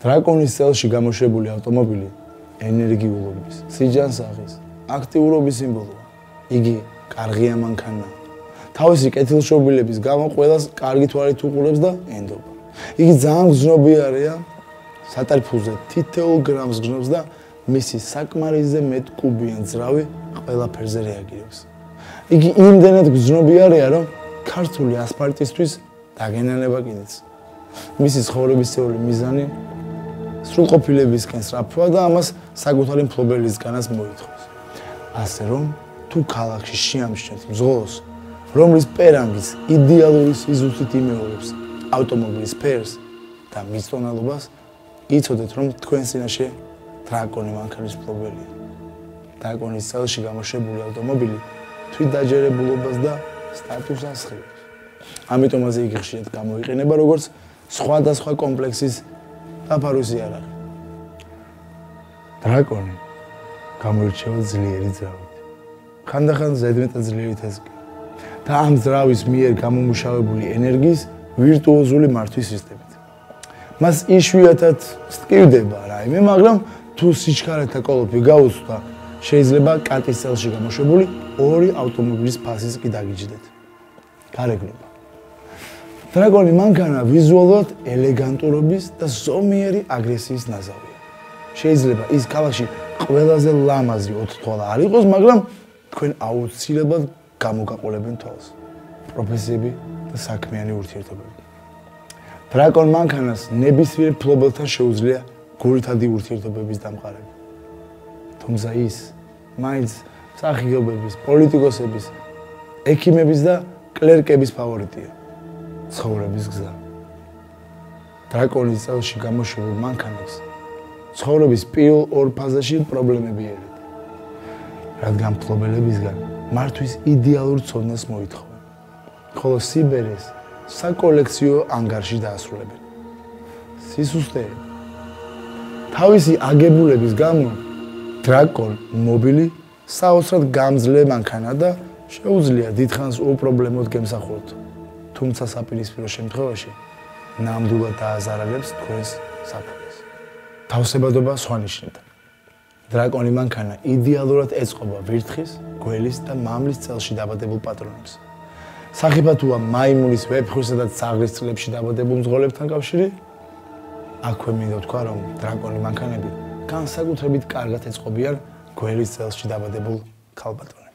დრაკონის წელში გამოშვებული ავტომობილი ენერგიულობის, სიჯანსაღის, აქტიურობის სიმბოლოა. იგი კარგია მანქანაა. თავისი კეთილშობილების გამო ყველას კარგი თვალით უყურებს და ენდობა. იგი ძალიან გზნობიარეა, სატარიფულზე თითოეულ გრამს გზნობს და მისი საკმარისზე მეტ კუბიან ძრავი ყველაფერზე რეაგირებს. იგი იმდენად გზნობიარეა, რომ ქართული ასფალტისთვის დაგენანება კიდეც. მისი ცხოვრებისეული მიზანი სრულყოფილებისკენ სწრაფვა და ამას საკუთარი მფლობელისგანაც მოითხოვს. ასე რომ თუ ქალაქში შეამჩნევთ მძღოლს, რომლის პერანგის იდეალური სიზუსტით იმეორებს ავტომობილის ფერს და მიწონალობას, იცოდეთ, რომ თქვენ წინაშე დრაკონი მანქანის მფლობელია. დრაკონის წელში გამოშვებული ავტომობილი თვითდაჯერებულობას და სტატუსს ასხივებს. ამიტომაც იგი ხშირად გამოიყენება როგორც სხვადასხვა კომპლექსის დაფარვის იარაღი. დრაკონი გამოირჩევა ძლიერი ძრავით. ხანდახან ზედმეტად ძლიერი თესკი და ამ ძრავის მიერ გამომუშავებული ენერგიის ვირტუოზული მართვის სისტემით. მას იშვიათად სტკივდება რაიმე, მაგრამ თუ სიჩქარეთა კოლოფი გაუცვლა, შეიძლება კატის წელში გამოშვებული ორი ავტომობილის ფასიც კი დაგიჯდეთ. გარეგნობა. დრაკონი მანქანა ვიზუალურად ელეგანტურობის და ზომიერი აგრესიის ნაზავია. შეიძლება ის ქალაქში ყველაზე ლამაზი ოთხთვალა არ იყოს, მაგრამ თქვენ აუცილებლად გამოგაყოლებენ თვალს. პროფესიები და საქმიანი ურთიერთობები. დრაკონ მანქანას ნებისმიერ მფლობელთან შეუძლია გულითადი ურთიერთობების დამყარება. თუმცა ის მაინც მსახიობების, პოლიტიკოსების, ექიმების და კლერკების ფავორიტია. ცხოვრების გზა. დრაკონის წელში გამოშვებულ მანქანებს ცხოვრების პირველ ორ ფაზაში პრობლემები ერედა. რადგან მფლობელებისგან მართვის იდეალურ ცოდნას მოითხოვენ, ხოლო სიბერეს საკოლექციო ანგარში დაასრულებენ. სისუსტეები. თავისი აგებულების გამო დრაკონ მობილი საოცრად გამძლე მანქანა და შეუძლია დიდხანს უპრობლემოდ გემსახუროთ. თუმცა საპირისპირო შემთხვევაში ნამდვილად დააზარალებს თქვენს საფულეს. თავსებადობა სხვა ნიშნებთან. დრაკონი მანქანა იდეალურად ეწყობა ვირთხის, გველის და მამლის წელში დაბადებულ პატრონებს. სახიფათოა მაიმუნის, ვეფხვისა და ძაღლის წლებში დაბადებულ მძღოლებთან კავშირი. აქვე მინდა ვთქვა, რომ დრაკონი მანქანები განსაკუთრებით კარგად ეწყობიან გველის წელში დაბადებულ ქალბატონებს.